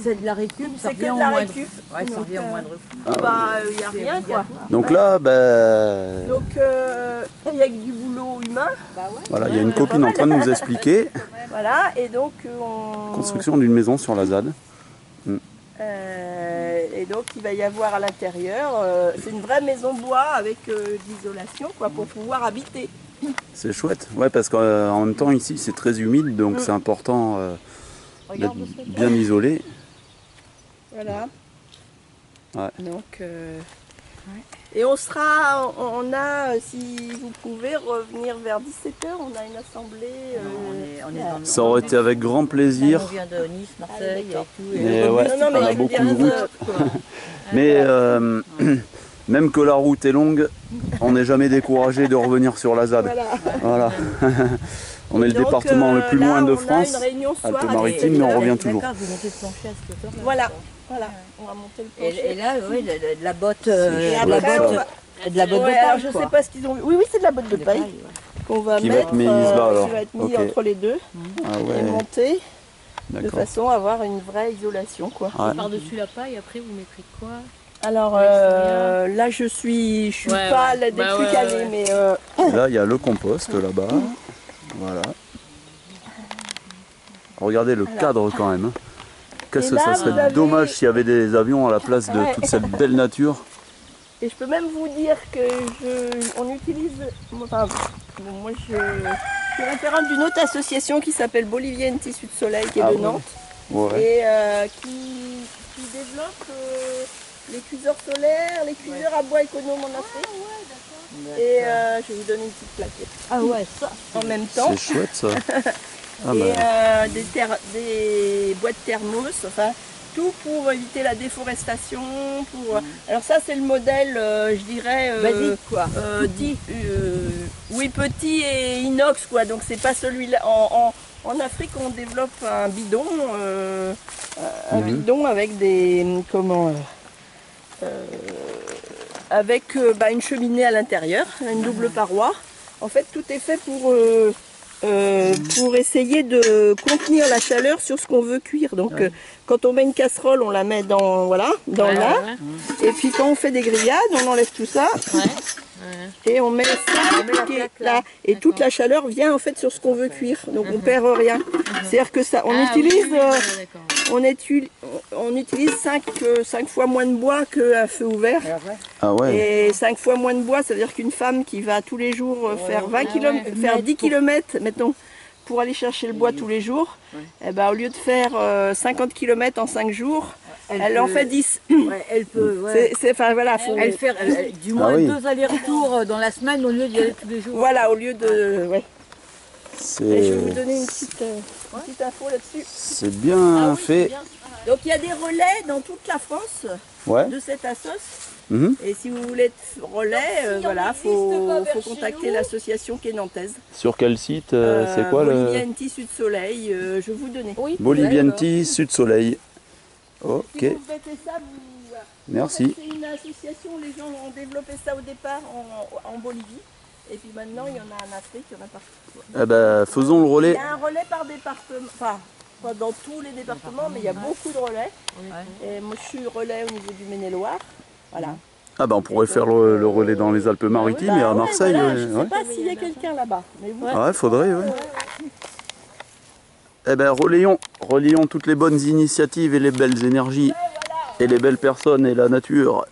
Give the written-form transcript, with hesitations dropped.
c'est de la récup, ça C'est que revient de au la moindre. récup. Ouais, ça revient au moindre coût. Il n'y a rien quoi. Donc là, ben, Donc il y a du boulot humain. voilà, il y a une copine en train de nous expliquer. Voilà, et donc on... Construction d'une maison sur la ZAD. et donc il va y avoir à l'intérieur, c'est une vraie maison bois avec de l'isolation quoi, pour pouvoir habiter. C'est chouette, ouais, parce qu'en même temps ici c'est très humide, donc c'est important d'être bien isolé. Voilà. Ouais. Donc, et on a, si vous pouvez revenir vers 17h, on a une assemblée. On est dans Ça aurait été avec grand plaisir. On vient de Nice, Marseille et tout. Mais ouais, Non, mais on a je veux beaucoup dire, de routes. Mais même que la route est longue, on n'est jamais découragé de revenir sur la ZAD. Voilà. On est le donc, département le plus là, loin de on a France, une réunion ce soir à Alpes-Maritimes, mais on revient toujours. D'accord, vous montez le plancher à cette hauteur-là. Voilà, on va monter le plancher. Et là, oui, de la botte, Et après, on va- de la botte de Ouais, paille, alors, je sais pas ce qu'ils ont. Oui, c'est de la botte de paille qu'on va Qui va mettre. être mise là, alors. Qui va être mis Ok. entre les deux Ah et ouais, monter de d'accord. façon à avoir une vraie isolation, quoi. Ouais. Par-dessus la paille, après vous mettrez quoi? Alors là, je suis Ouais, pas ouais. des Bah, plus ouais, calée, ouais. mais Et là, il y a le compost là-bas. Voilà. Regardez le cadre quand même. Hein. Qu'est-ce Et que là, ça vous serait avez- dommage s'il y avait des avions à la place de Ouais. toute cette belle nature. et je peux même vous dire que on utilise. Enfin, bon, moi, je suis référente d'une autre association qui s'appelle Bolivienne Tissu de Soleil, qui est de oui. Nantes, Ouais. et qui développe les cuiseurs solaires, les cuiseurs à bois économes en Afrique. Et je vais vous donner une petite plaquette. Ah ouais, ça. En même temps. C'est chouette ça. Ah Et bah, des boîtes thermos, enfin tout pour éviter la déforestation. Alors ça c'est le modèle, je dirais, Basique, quoi. oui, petit et inox quoi. Donc c'est pas celui-là. En Afrique on développe un bidon, bidon avec des avec une cheminée à l'intérieur, une double paroi. En fait tout est fait pour essayer de contenir la chaleur sur ce qu'on veut cuire. Donc quand on met une casserole, on la met dans là. Et puis quand on fait des grillades, on enlève tout ça. Et on met ça qui est là. Et toute la chaleur vient en fait sur ce qu'on veut cuire. Donc on perd rien. C'est-à-dire que ça, on utilise 5 fois moins de bois qu'un feu ouvert. ah ouais. Et 5 fois moins de bois, ça veut dire qu'une femme qui va tous les jours faire 20 km, faire 10 km, mettons, pour aller chercher le bois tous les jours, eh ben, au lieu de faire 50 km en 5 jours, elle en fait 10. Ouais, elle peut, ouais. Enfin, voilà, faut... Elle fait du moins oui. 2 allers-retours dans la semaine au lieu d'y aller tous les jours. Voilà, au lieu de... Ouais. Et je vais vous C'est donner une petite info là-dessus. bien fait. Donc il y a des relais dans toute la France Ouais. de cette assos. Mhm. Et si vous voulez être relais, voilà, faut contacter l'association qui est nantaise. Sur quel site c'est quoi le Bolivienne Tissu de Soleil, je vais vous donner. Oui. Bolivienne Sud Soleil. Ok, Si vous mettez ça, vous... merci. C'est une association, les gens ont développé ça au départ en Bolivie. Et puis maintenant, il y en a en Afrique, il y en a partout. Eh ben, faisons le Il relais. y a un relais par département, enfin, pas dans tous les départements, mais il y a beaucoup de relais. Et moi, je suis relais au niveau du Maine-et-Loire. Voilà. Ah ben, on pourrait faire le relais dans les Alpes-Maritimes et à Bah ouais, Marseille. voilà, je ne ouais. sais pas s'il y a quelqu'un là-bas. Mais vous, Ouais, faudrait, ouais. Eh ben, relayons toutes les bonnes initiatives et les belles énergies et les belles personnes et la nature